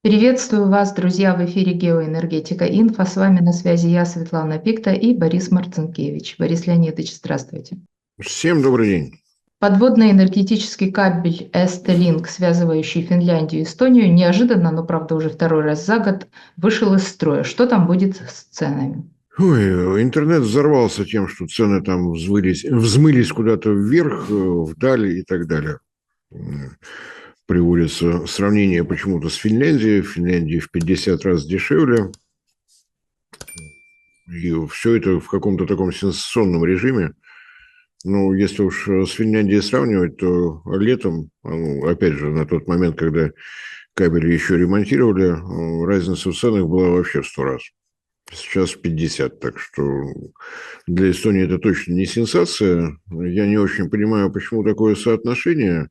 Приветствую вас, друзья, в эфире «Геоэнергетика Инфо». С вами на связи я, Светлана Пикта, и Борис Марцинкевич. Борис Леонидович, здравствуйте. Всем добрый день. Подводный энергетический кабель Эстелинк, связывающий Финляндию и Эстонию, неожиданно, но правда уже второй раз за год, вышел из строя. Что там будет с ценами? Ой, интернет взорвался тем, что цены там взмылись куда-то вверх, вдаль и так далее. Приводится сравнение почему-то с Финляндией. В Финляндии в 50 раз дешевле. И все это в каком-то таком сенсационном режиме. Ну, если уж с Финляндией сравнивать, то летом, опять же, на тот момент, когда кабели еще ремонтировали, разница в ценах была вообще в 100 раз. Сейчас 50, так что для Эстонии это точно не сенсация. Я не очень понимаю, почему такое соотношение.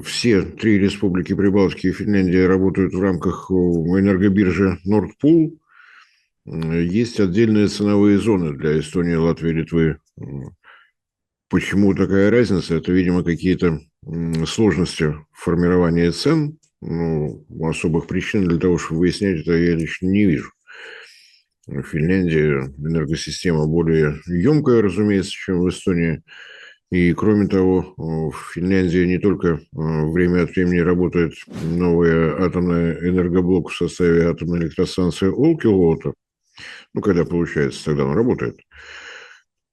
Все три республики Прибалтики и Финляндия работают в рамках энергобиржи Nord Pool. Есть отдельные ценовые зоны для Эстонии, Латвии, Литвы. Почему такая разница? Это, видимо, какие-то сложности формирования цен. Ну, особых причин для того, чтобы выяснять это, я лично не вижу. В Финляндии энергосистема более емкая, разумеется, чем в Эстонии. И, кроме того, в Финляндии не только время от времени работает новый атомный энергоблок в составе атомной электростанции Олкилуота. Ну, когда получается, тогда он работает.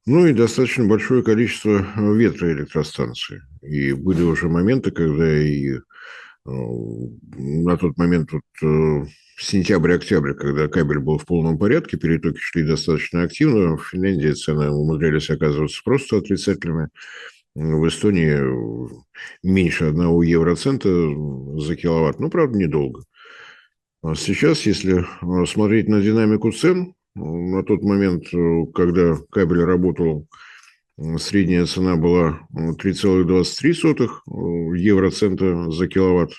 Ну и достаточно большое количество ветроэлектростанций. И были уже моменты, когда и на тот момент сентябрь-октябрь, когда кабель был в полном порядке, перетоки шли достаточно активно. В Финляндии цены умудрялись оказываться просто отрицательными. В Эстонии меньше 1 евроцента за киловатт. Ну, правда, недолго. А сейчас, если смотреть на динамику цен, на тот момент, когда кабель работал, средняя цена была 3,23 евроцента за киловатт.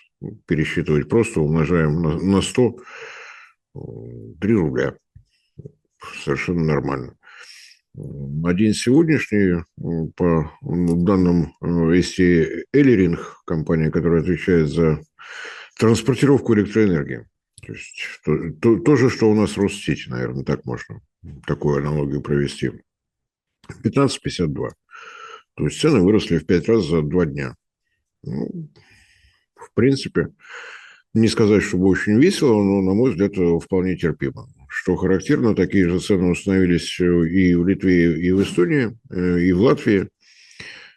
Пересчитывать просто умножаем на 100, 3 рубля. Совершенно нормально. Один сегодняшний, по данным ST Эллеринг, компания, которая отвечает за транспортировку электроэнергии. То есть то же, что у нас в Россети, наверное, так можно такую аналогию провести. 15,52. То есть цены выросли в 5 раз за 2 дня. Ну, в принципе, не сказать, чтобы очень весело, но, на мой взгляд, вполне терпимо. Что характерно, такие же цены установились и в Литве, и в Эстонии, и в Латвии.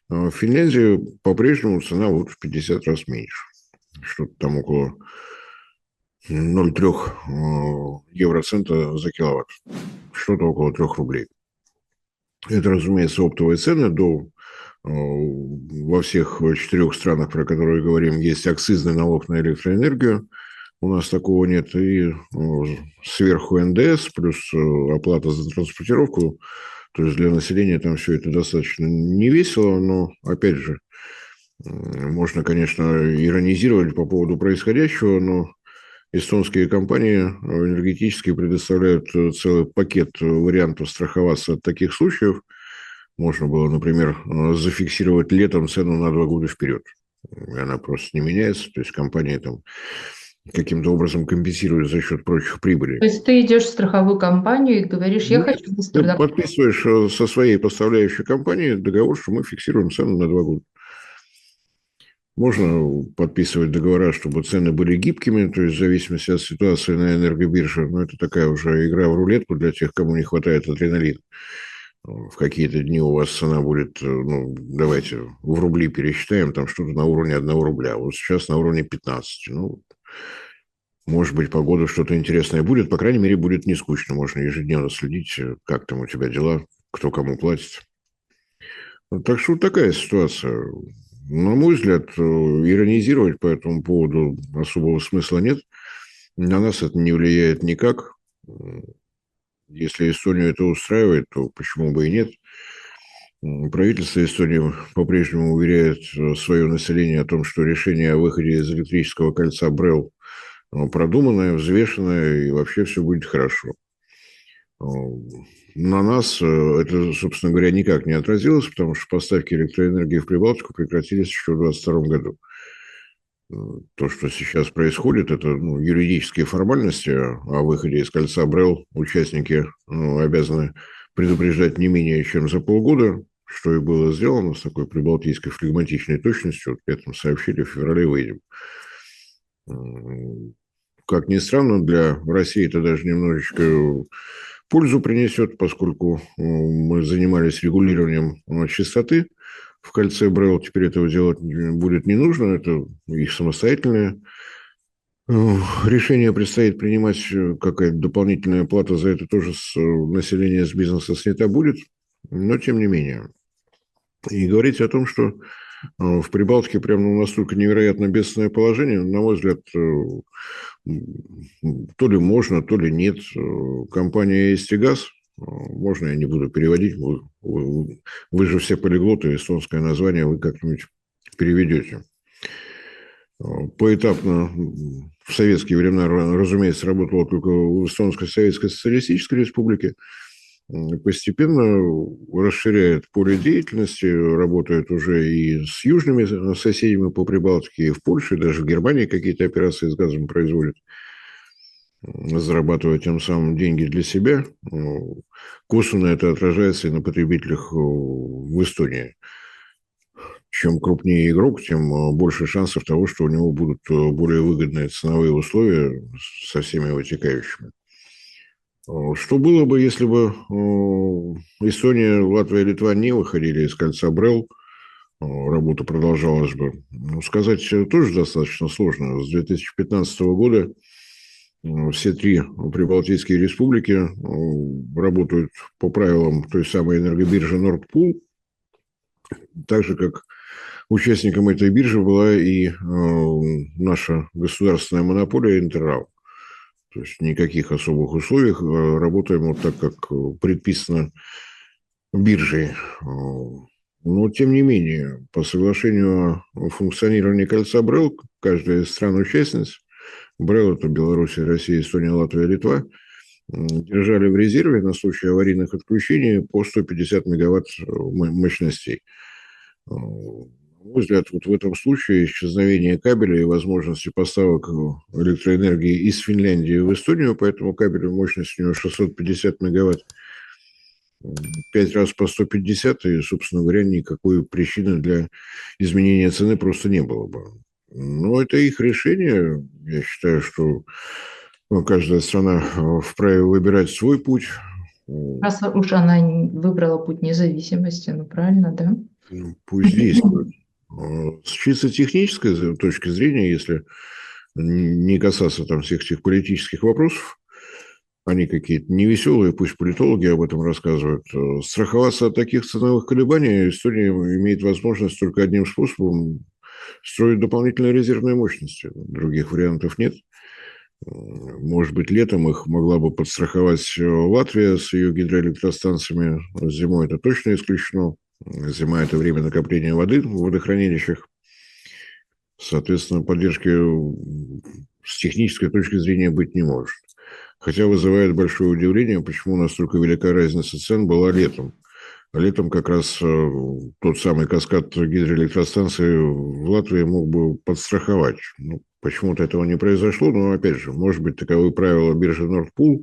В Финляндии по-прежнему цена вот в 50 раз меньше. Что-то там около 0,3 евроцента за киловатт. Что-то около 3 рублей. Это, разумеется, оптовые цены. Во всех 4 странах, про которые говорим, есть акцизный налог на электроэнергию. У нас такого нет. И сверху НДС плюс оплата за транспортировку. То есть для населения там все это достаточно невесело, но, опять же, можно, конечно, иронизировать по поводу происходящего, но эстонские компании энергетические предоставляют целый пакет вариантов страховаться от таких случаев. Можно было, например, зафиксировать летом цену на 2 года вперед. И она просто не меняется. То есть компания там каким-то образом компенсирует за счет прочих То прибылей. есть ты идешь в страховую компанию и говоришь, я Нет, хочу быстро ты подписываешь со своей поставляющей компанией договор, что мы фиксируем цену на 2 года. Можно подписывать договора, чтобы цены были гибкими, то есть в зависимости от ситуации на энергобирже. Но это такая уже игра в рулетку для тех, кому не хватает адреналина. В какие-то дни у вас цена будет, ну, давайте в рубли пересчитаем, там что-то на уровне 1 рубля. Вот сейчас на уровне 15. Ну, может быть, по году что-то интересное будет. По крайней мере, будет не скучно. Можно ежедневно следить, как там у тебя дела, кто кому платит. Так что вот такая ситуация. На мой взгляд, иронизировать по этому поводу особого смысла нет. На нас это не влияет никак. Если Эстонию это устраивает, то почему бы и нет? Правительство Эстонии по-прежнему уверяет свое население о том, что решение о выходе из электрического кольца БРЭЛ продуманное, взвешенное, и вообще все будет хорошо. На нас это, собственно говоря, никак не отразилось, потому что поставки электроэнергии в Прибалтику прекратились еще в 2022 году. То, что сейчас происходит, это юридические формальности. О выходе из кольца БРЭЛЛ участники обязаны предупреждать не менее чем за полгода, что и было сделано с такой прибалтийской флегматичной точностью. Вот этом сообщили, в феврале выйдем. Как ни странно, для России это даже немножечко пользу принесет, поскольку мы занимались регулированием частоты в кольце БРЭЛЛ. Теперь этого делать будет не нужно, это их самостоятельное решение предстоит принимать. Какая-то дополнительная плата за это тоже с населения, с бизнеса снята будет, но тем не менее. И говорить о том, что в Прибалтике прямо настолько невероятно бедственное положение, на мой взгляд, то ли можно, то ли нет. Компания «Эстигаз», можно я не буду переводить, вы же все полиглоты, эстонское название вы как-нибудь переведете. Поэтапно в советские времена, разумеется, работала только в Эстонской Советской Социалистической Республике. Постепенно расширяет поле деятельности, работает уже и с южными соседями по Прибалтике, и в Польше, и даже в Германии какие-то операции с газом производит, зарабатывая тем самым деньги для себя. Косвенно это отражается и на потребителях в Эстонии. Чем крупнее игрок, тем больше шансов того, что у него будут более выгодные ценовые условия со всеми вытекающими. Что было бы, если бы Эстония, Латвия и Литва не выходили из кольца БРЭЛЛ, работа продолжалась бы? Сказать тоже достаточно сложно. С 2015 года все три прибалтийские республики работают по правилам той самой энергобиржи Nord Pool, так же, как участником этой биржи была и наша государственная монополия «Интеррал». То есть никаких особых условий, работаем вот так, как предписано биржей. Но, тем не менее, по соглашению о функционировании кольца БРЭЛЛ, каждая из стран-участниц, БРЭЛЛ – это Белоруссия, Россия, Эстония, Латвия, Литва, держали в резерве на случай аварийных отключений по 150 мегаватт мощностей. На мой взгляд, вот в этом случае исчезновение кабеля и возможности поставок электроэнергии из Финляндии в Эстонию по этому кабелю, мощность у него 650 мегаватт, 5 раз по 150, и, собственно говоря, никакой причины для изменения цены просто не было бы. Но это их решение. Я считаю, что каждая страна вправе выбирать свой путь. Раз уж она выбрала путь независимости, ну правильно, да? Пусть действует. С чисто технической точки зрения, если не касаться там всех этих политических вопросов, они какие-то невеселые, пусть политологи об этом рассказывают, страховаться от таких ценовых колебаний Эстония имеет возможность только одним способом – строить дополнительные резервные мощности. Других вариантов нет. Может быть, летом их могла бы подстраховать Латвия с ее гидроэлектростанциями. Зимой это точно исключено. Зима – это время накопления воды в водохранилищах. Соответственно, поддержки с технической точки зрения быть не может. Хотя вызывает большое удивление, почему настолько велика разница цен была летом. Летом как раз тот самый каскад гидроэлектростанций в Латвии мог бы подстраховать. Почему-то этого не произошло, но, опять же, может быть, таковы правила биржи Nord Pool,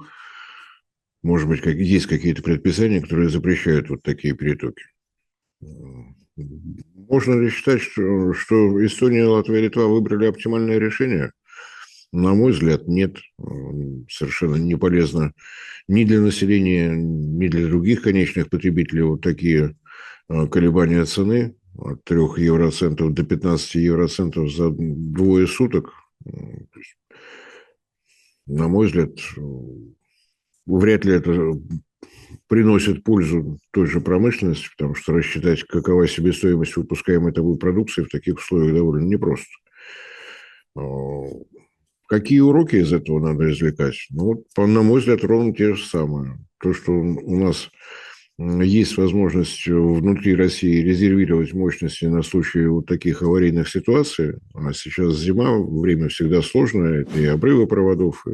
может быть, есть какие-то предписания, которые запрещают вот такие перетоки. Можно ли считать, что Эстония, Латвия и Литва выбрали оптимальное решение? На мой взгляд, нет. Совершенно не полезно ни для населения, ни для других конечных потребителей вот такие колебания цены от 3 евроцентов до 15 евроцентов за двое суток. На мой взгляд, вряд ли это приносит пользу той же промышленности, потому что рассчитать, какова себестоимость выпускаемой тобой продукции в таких условиях довольно непросто. Какие уроки из этого надо извлекать? На мой взгляд, ровно те же самые. То, что у нас есть возможность внутри России резервировать мощности на случай вот таких аварийных ситуаций. А сейчас зима, время всегда сложное, это и обрывы проводов,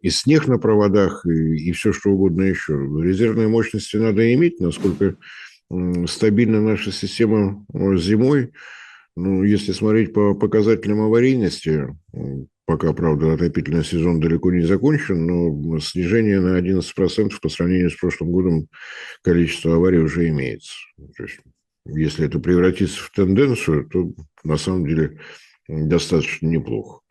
и снег на проводах, и все что угодно еще. Резервные мощности надо иметь, насколько стабильна наша система зимой. Ну, если смотреть по показателям аварийности, пока, правда, отопительный сезон далеко не закончен, но снижение на 11% по сравнению с прошлым годом количество аварий уже имеется. То есть, если это превратится в тенденцию, то на самом деле достаточно неплохо.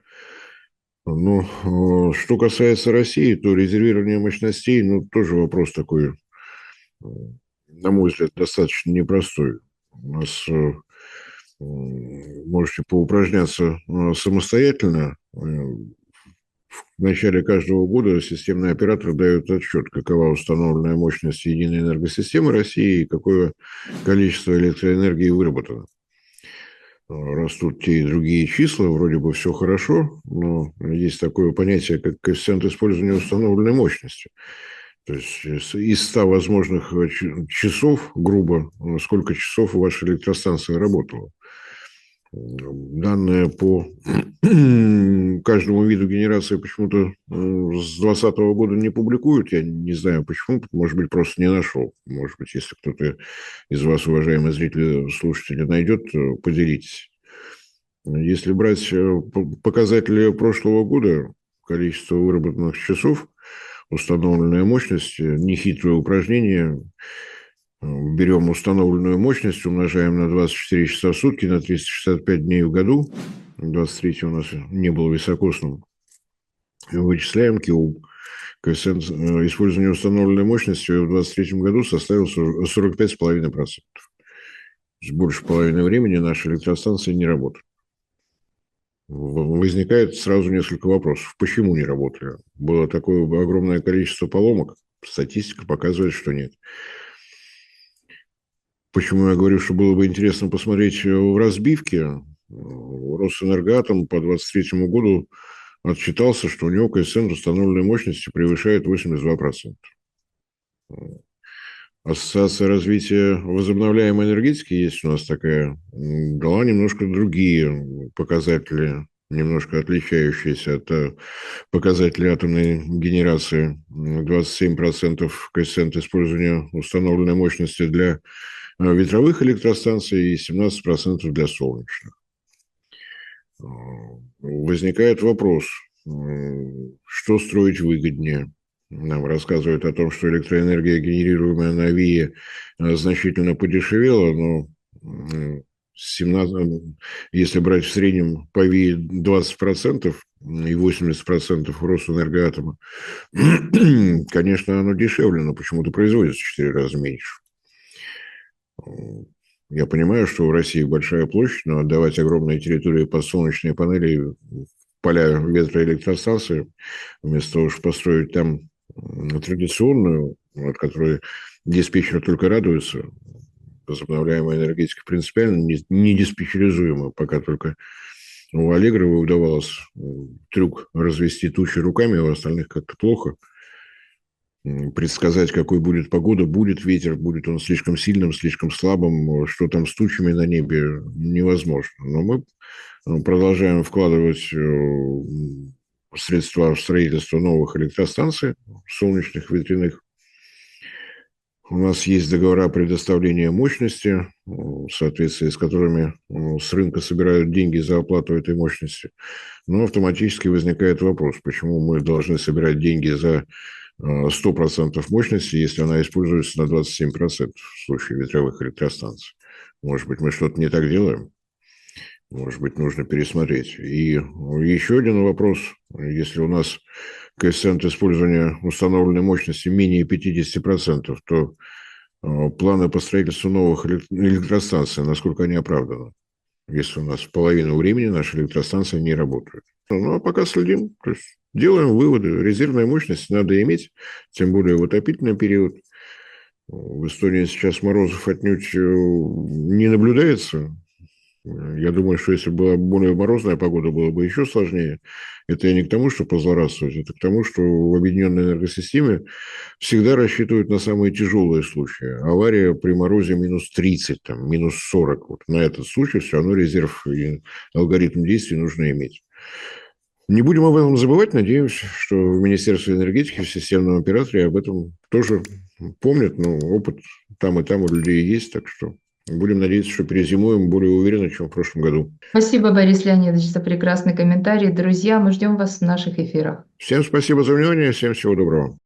Но что касается России, то резервирование мощностей, ну, тоже вопрос такой, на мой взгляд, достаточно непростой. У нас можете поупражняться самостоятельно. В начале каждого года системный оператор дает отчет, какова установленная мощность единой энергосистемы России и какое количество электроэнергии выработано. Растут те и другие числа, вроде бы все хорошо, но есть такое понятие, как коэффициент использования установленной мощности. То есть из 100 возможных часов, грубо, сколько часов у вашей электростанции работало. Данные по каждому виду генерации почему-то с 2020 года не публикуют. Я не знаю почему. Может быть, просто не нашел. Может быть, если кто-то из вас, уважаемые зрители, слушатели, найдет, поделитесь. Если брать показатели прошлого года, количество выработанных часов, установленная мощность, нехитрое упражнение. Берем установленную мощность, умножаем на 24 часа в сутки, на 365 дней в году. 23 у нас не было високосным. Вычисляем КИУ. Коэффициент использования установленной мощности в 2023 году составил 45,5%. Больше половины времени наши электростанции не работают. Возникает сразу несколько вопросов. Почему не работали? Было такое огромное количество поломок. Статистика показывает, что нет. Почему я говорю, что было бы интересно посмотреть в разбивке? Росэнергоатом по 2023 году отчитался, что у него коэффициент установленной мощности превышает 82%. Ассоциация развития возобновляемой энергетики есть у нас такая, дала немножко другие показатели, немножко отличающиеся от показателей атомной генерации. 27% коэффициент использования установленной мощности для ветровых электростанций и 17% для солнечных. Возникает вопрос, что строить выгоднее? Нам рассказывают о том, что электроэнергия, генерируемая на ВИЭ, значительно подешевела, но 17, если брать в среднем по ВИЭ 20% и 80% Росэнергоатома, конечно, оно дешевле, но почему-то производится в 4 раза меньше. Я понимаю, что в России большая площадь, но отдавать огромные территории под солнечные панели, поля ветроэлектростанции, вместо того, чтобы построить там традиционную, от которой диспетчер только радуется, возобновляемая энергетика принципиально не диспетчеризуема, пока только у Аллегровой удавалось трюк развести тучи руками, у остальных как-то плохо. Предсказать, какой будет погода, будет ветер, будет он слишком сильным, слишком слабым, что там с тучами на небе, невозможно. Но мы продолжаем вкладывать средства в строительство новых электростанций солнечных, ветряных. У нас есть договора предоставления мощности, в соответствии с которыми с рынка собирают деньги за оплату этой мощности. Но автоматически возникает вопрос, почему мы должны собирать деньги за 100% мощности, если она используется на 27% в случае ветровых электростанций. Может быть, мы что-то не так делаем? Может быть, нужно пересмотреть. И еще один вопрос. Если у нас коэффициент использования установленной мощности менее 50%, то планы по строительству новых электростанций, насколько они оправданы? Если у нас половину времени наши электростанции не работают. Ну, а пока следим. То есть делаем выводы. Резервную мощность надо иметь, тем более в отопительный период. В Эстонии сейчас морозов отнюдь не наблюдается. Я думаю, что если была более морозная погода, было бы еще сложнее. Это я не к тому, что позлорадствовать, это к тому, что в объединенной энергосистеме всегда рассчитывают на самые тяжелые случаи. Авария при морозе минус 30, там, минус 40. Вот на этот случай все равно резерв и алгоритм действий нужно иметь. Не будем об этом забывать. Надеемся, что в Министерстве энергетики, в системном операторе об этом тоже помнят. Но опыт там и там у людей есть, так что Будем надеяться, что перезимуем более уверенно, чем в прошлом году. Спасибо, Борис Леонидович, за прекрасный комментарий. Друзья, мы ждем вас в наших эфирах. Всем спасибо за внимание, всем всего доброго.